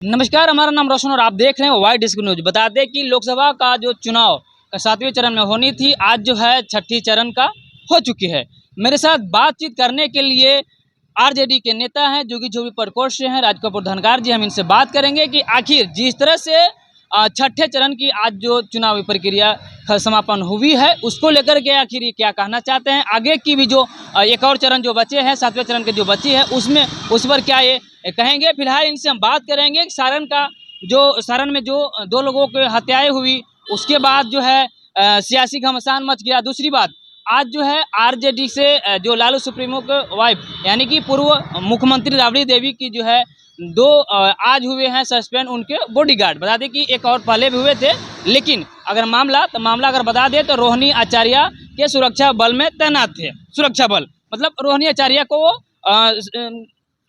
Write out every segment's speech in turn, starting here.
नमस्कार, हमारा नाम रोशन और आप देख रहे हैं वाई डिस्क न्यूज। बता दें कि लोकसभा का जो चुनाव का 7वें चरण में होनी थी, आज जो है छठी चरण का हो चुकी है। मेरे साथ बातचीत करने के लिए आरजेडी के नेता हैं जो कि प्रकोष्ठ से हैं, राज कपूर धनकार जी। हम इनसे बात करेंगे कि आखिर जिस तरह से छठे चरण की आज जो चुनावी प्रक्रिया समापन हुई है, उसको लेकर के आखिर ये क्या कहना चाहते हैं। आगे की भी जो एक और चरण जो बचे हैं, 7वें चरण के जो बची है, उसमें उस पर क्या ये कहेंगे। फिलहाल इनसे हम बात करेंगे सारण में जो दो लोगों की हत्याएं हुई, उसके बाद जो है सियासी घमासान मच गया। दूसरी बात, आज जो है आरजेडी से जो लालू सुप्रीमो के वाइफ यानी कि पूर्व मुख्यमंत्री राबड़ी देवी की जो है दो आज हुए हैं सस्पेंड उनके बॉडीगार्ड। बता दें कि एक और पहले भी हुए थे, लेकिन अगर मामला अगर बता दें तो रोहिणी आचार्य के सुरक्षा बल में तैनात थे। सुरक्षा बल मतलब रोहिणी आचार्य को वो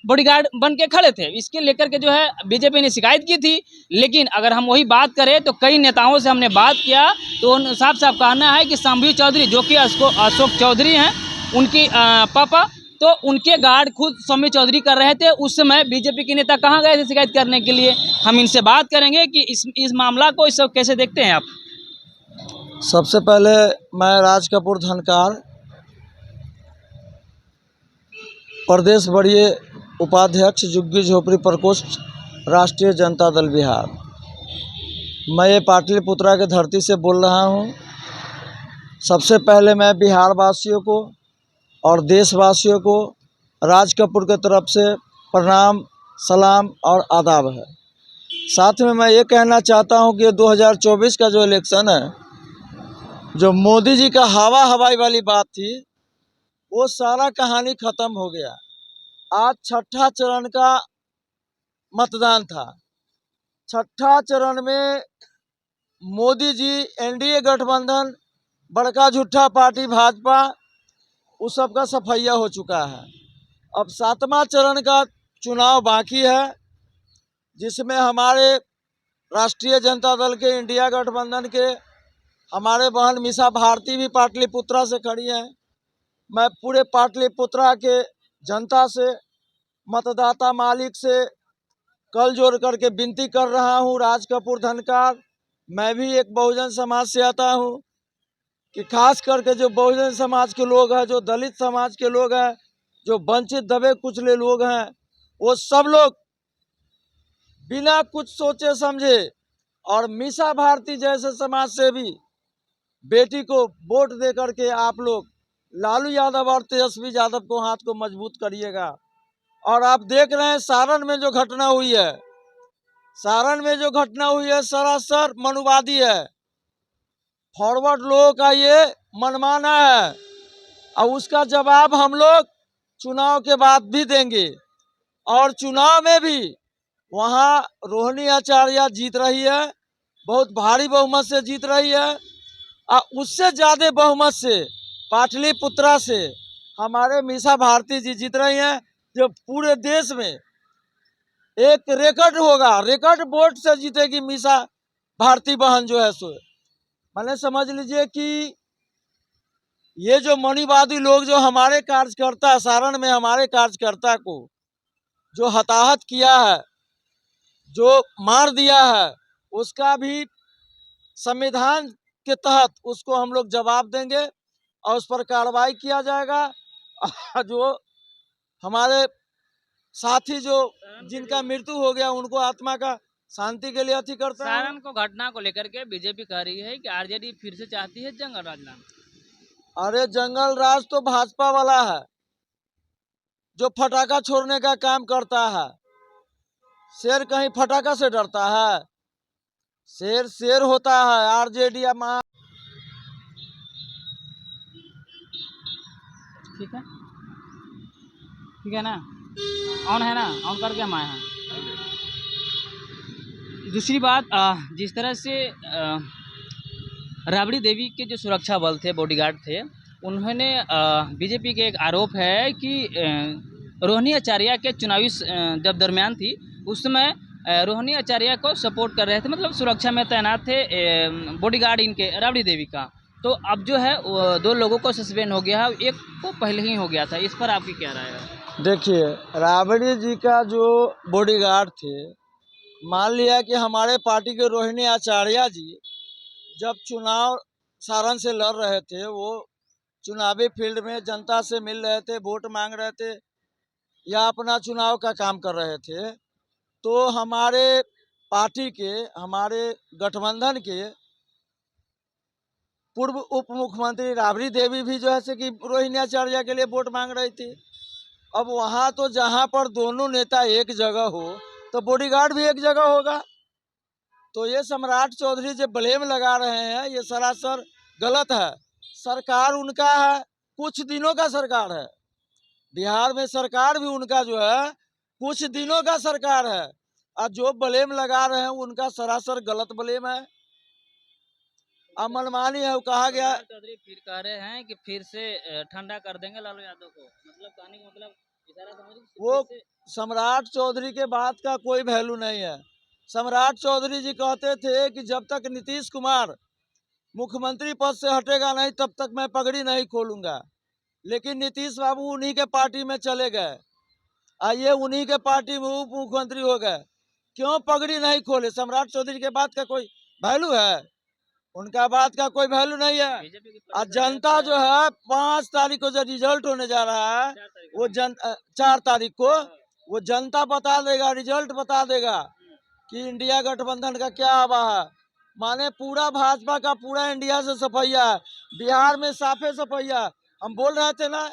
बॉडीगार्ड बन के खड़े थे। इसके लेकर के जो है बीजेपी ने शिकायत की थी। लेकिन अगर हम वही बात करें तो कई नेताओं से हमने बात किया तो साफ साफ कहना है कि शंभू चौधरी जो कि अशोक चौधरी हैं, उनकी पापा, तो उनके गार्ड खुद शंभू चौधरी कर रहे थे। उस समय बीजेपी के नेता कहाँ गए थे शिकायत करने के लिए। हम इनसे बात करेंगे कि इस मामला को इस सब कैसे देखते हैं आप। सबसे पहले मैं राज कपूर धनकार, प्रदेश बड़िए उपाध्यक्ष, झुग्गी झोपड़ी प्रकोष्ठ, राष्ट्रीय जनता दल बिहार। मैं ये पाटलिपुत्रा की धरती से बोल रहा हूँ। सबसे पहले मैं बिहार वासियों को और देशवासियों को राज कपूर के तरफ से प्रणाम, सलाम और आदाब है। साथ में मैं ये कहना चाहता हूँ कि 2024 का जो इलेक्शन है, जो मोदी जी का हवाई वाली बात थी, वो सारा कहानी ख़त्म हो गया। आज छठा चरण का मतदान था। छठा चरण में मोदी जी, एनडीए गठबंधन, बड़का झूठा पार्टी भाजपा, उस सब का सफैया हो चुका है। अब 7वां चरण का चुनाव बाकी है, जिसमें हमारे राष्ट्रीय जनता दल के, इंडिया गठबंधन के हमारे बहन मीसा भारती भी पाटलिपुत्रा से खड़ी हैं। मैं पूरे पाटलिपुत्रा के जनता से, मतदाता मालिक से कल जोड़ करके विनती कर रहा हूँ। राज कपूर धनकार, मैं भी एक बहुजन समाज से आता हूँ कि खास करके जो बहुजन समाज के लोग हैं, जो दलित समाज के लोग हैं, जो वंचित दबे कुचले लोग हैं, वो सब लोग बिना कुछ सोचे समझे और मीसा भारती जैसे समाज से भी बेटी को वोट दे करके आप लोग लालू यादव और तेजस्वी यादव को हाथ को मजबूत करिएगा। और आप देख रहे हैं सारण में जो घटना हुई है, सरासर मनुवादी है। फॉरवर्ड लोगों का ये मनमाना है और उसका जवाब हम लोग चुनाव के बाद भी देंगे। और चुनाव में भी वहाँ रोहिणी आचार्य जीत रही है, बहुत भारी बहुमत से जीत रही है। और उससे ज़्यादा बहुमत से पाटलिपुत्रा से हमारे मीसा भारती जी जीत रही हैं, जो पूरे देश में एक रिकॉर्ड होगा, रिकॉर्ड वोट से जीतेगी मीसा भारती बहन जो है सो। मैंने समझ लीजिए कि ये जो मनीवादी लोग जो हमारे कार्यकर्ता, सारण में हमारे कार्यकर्ता को जो हताहत किया है, जो मार दिया है, उसका भी संविधान के तहत उसको हम लोग जवाब देंगे और उस पर कार्रवाई किया जाएगा। जो हमारे साथी जो जिनका मृत्यु हो गया, उनको आत्मा का शांति के लिए अति करता है। सारण को घटना को लेकर के बीजेपी कह रही है कि आरजेडी फिर से चाहती है जंगल राज लाना। अरे जंगल राज तो भाजपा वाला है, जो फटाका छोड़ने का काम करता है। शेर कहीं फटाका से डरता है? शेर शेर होता है। आरजेडी या ठीक है ना, ऑन है ना, ऑन करके हम आए हैं। दूसरी बात, जिस तरह से राबड़ी देवी के जो सुरक्षा बल थे, बॉडीगार्ड थे, उन्होंने बीजेपी के एक आरोप है कि रोहिणी आचार्य के चुनावी जब दरमियान थी, उस समय रोहिणी आचार्य को सपोर्ट कर रहे थे, मतलब सुरक्षा में तैनात थे बॉडीगार्ड इनके राबड़ी देवी का। तो अब जो है दो लोगों को सस्पेंड हो गया है, एक को पहले ही हो गया था। इस पर आपकी क्या राय है? देखिए, राबड़ी जी का जो बॉडीगार्ड थे, मान लिया कि हमारे पार्टी के रोहिणी आचार्य जी जब चुनाव सारण से लड़ रहे थे, वो चुनावी फील्ड में जनता से मिल रहे थे, वोट मांग रहे थे या अपना चुनाव का काम कर रहे थे, तो हमारे पार्टी के, हमारे गठबंधन के पूर्व उप मुख्यमंत्री राबड़ी देवी भी जो है से कि रोहिणी आचार्य के लिए वोट मांग रही थी। अब वहाँ तो जहाँ पर दोनों नेता एक जगह हो तो बॉडीगार्ड भी एक जगह होगा। तो ये सम्राट चौधरी जो ब्लेम लगा रहे हैं, ये सरासर गलत है। सरकार उनका है, कुछ दिनों का सरकार है। बिहार में सरकार भी उनका जो है कुछ दिनों का सरकार है, और जो ब्लेम लगा रहे हैं उनका सरासर गलत ब्लेम है, मनमानी है। वो कहा गया सम्राट चौधरी फिर कह रहे हैं कि फिर से ठंडा कर देंगे लालू यादव को, मतलब कहने का मतलब इशारा समझ वो फिर से। सम्राट चौधरी के बात का कोई वैल्यू नहीं है। सम्राट चौधरी जी कहते थे कि जब तक नीतीश कुमार मुख्यमंत्री पद से हटेगा नहीं तब तक मैं पगड़ी नहीं खोलूंगा। लेकिन नीतीश बाबू उन्हीं के पार्टी में चले गए, आइए उन्हीं के पार्टी में उप मुख्यमंत्री हो गए। क्यों पगड़ी नहीं खोले? सम्राट चौधरी के बात का कोई वैल्यू है? उनका बात का कोई वैल्यू नहीं है। बीजेपी की और प्रदेश जनता अध्यक्ष जो है 5 तारीख को जो रिजल्ट होने जा रहा है, 4 तारीख वो को। 4 तारीख को वो जनता बता देगा, रिजल्ट बता देगा कि इंडिया गठबंधन का क्या हवा है। माने पूरा भाजपा का पूरा इंडिया से सफैया है, बिहार में साफे सफैया। हम बोल रहे थे ना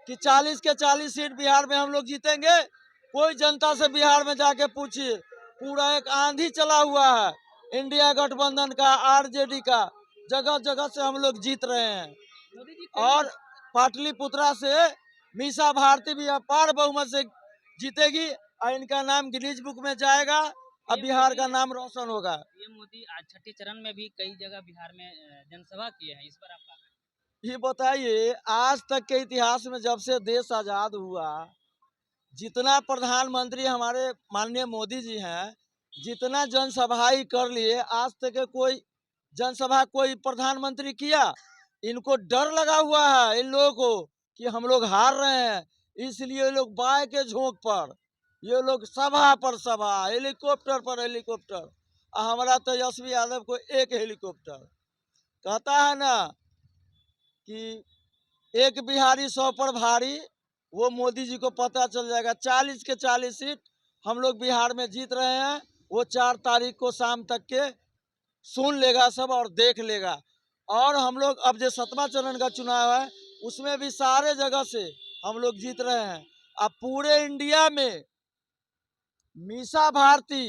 कि 40 के 40 सीट बिहार में हम लोग जीतेंगे। कोई जनता से बिहार में जाके पूछिए, पूरा एक आंधी चला हुआ है इंडिया गठबंधन का, आरजेडी का। जगह जगह से हम लोग जीत रहे हैं। मोदी जी और पाटलिपुत्रा से मीसा भारती भी अपार बहुमत से जीतेगी और इनका नाम गिनीज बुक में जाएगा और बिहार का नाम रोशन होगा। पीएम मोदी आज छठे चरण में भी कई जगह बिहार में जनसभा किए हैं, इस पर आप क्या कहें? ये बताइए, आज तक के इतिहास में जब से देश आजाद हुआ, जितना प्रधानमंत्री हमारे माननीय मोदी जी हैं, जितना जनसभा ही कर लिए, आज तक के कोई जनसभा कोई प्रधानमंत्री किया? इनको डर लगा हुआ है इन लोगों को कि हम लोग हार रहे हैं, इसलिए ये लोग बाय के झोंक पर, ये लोग सभा पर सभा, हेलीकॉप्टर पर हेलीकॉप्टर। हमारा तेजस्वी यादव को एक हेलीकॉप्टर। कहता है ना कि एक बिहारी 100 पर भारी, वो मोदी जी को पता चल जाएगा। 40 के 40 सीट हम लोग बिहार में जीत रहे हैं। वो 4 तारीख को शाम तक के सुन लेगा सब और देख लेगा। और हम लोग अब जो 7वां चरण का चुनाव है, उसमें भी सारे जगह से हम लोग जीत रहे हैं। अब पूरे इंडिया में मीसा भारती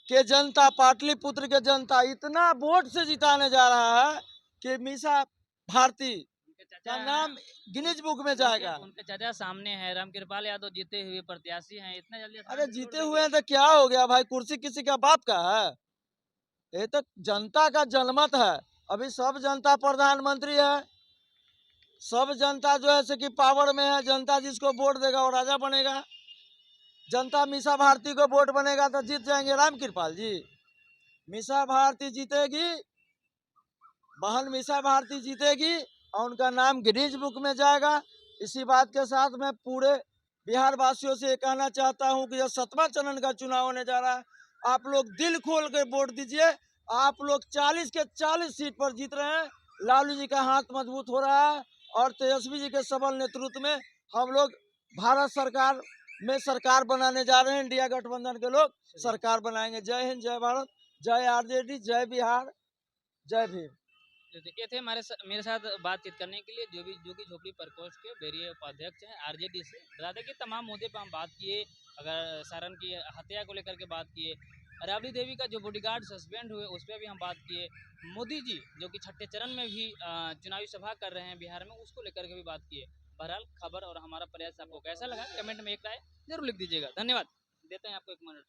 के जनता, पाटलिपुत्र के जनता इतना वोट से जिताने जा रहा है कि मीसा भारती उनके का चाचा नाम गिनीज बुक में जाएगा। उनके चाचा सामने है, रामकृपाल यादव जीते हुए प्रत्याशी हैं, इतना जल्दी अरे आसमान से छोड़ जीते देंगे? हुए हैं तो क्या हो गया भाई? कुर्सी किसी का बाप का है? ये तो जनता का जनमत है। अभी सब जनता प्रधानमंत्री है, सब जनता जो है कि पावर में है। जनता जिसको वोट देगा वो राजा बनेगा। जनता मीसा भारती को वोट बनेगा तो जीत जाएंगे रामकृपाल जी। मीसा भारती जीतेगी, बहन मीसा भारती जीतेगी और उनका नाम गिनीज बुक में जाएगा। इसी बात के साथ मैं पूरे बिहार वासियों से कहना चाहता हूं कि जब 7वां चरण का चुनाव होने जा रहा है, आप लोग दिल खोल के वोट दीजिए। आप लोग 40 के 40 सीट पर जीत रहे हैं। लालू जी का हाथ मजबूत हो रहा है और तेजस्वी जी के सबल नेतृत्व में हम लोग भारत सरकार में सरकार बनाने जा रहे हैं। इंडिया गठबंधन के लोग सरकार बनाएंगे। जय हिंद, जय भारत, जय आरजेडी, जय बिहार, जय भीम। तो देखिए थे मेरे साथ बातचीत करने के लिए जो कि झोपड़ी प्रकोष्ठ के बेरिया उपाध्यक्ष हैं आरजेडी से। बता दें कि तमाम मुद्दे पर हम बात किए, अगर सारण की हत्या को लेकर के बात किए, राबड़ी देवी का जो बॉडीगार्ड सस्पेंड हुए उस पर भी हम बात किए, मोदी जी जो कि छठे चरण में भी चुनावी सभा कर रहे हैं बिहार में, उसको लेकर के भी बात किए। बहरहाल खबर और हमारा प्रयास आपको कैसा लगा कमेंट में एक राय जरूर लिख दीजिएगा। धन्यवाद, देते हैं आपको 1 मिनट।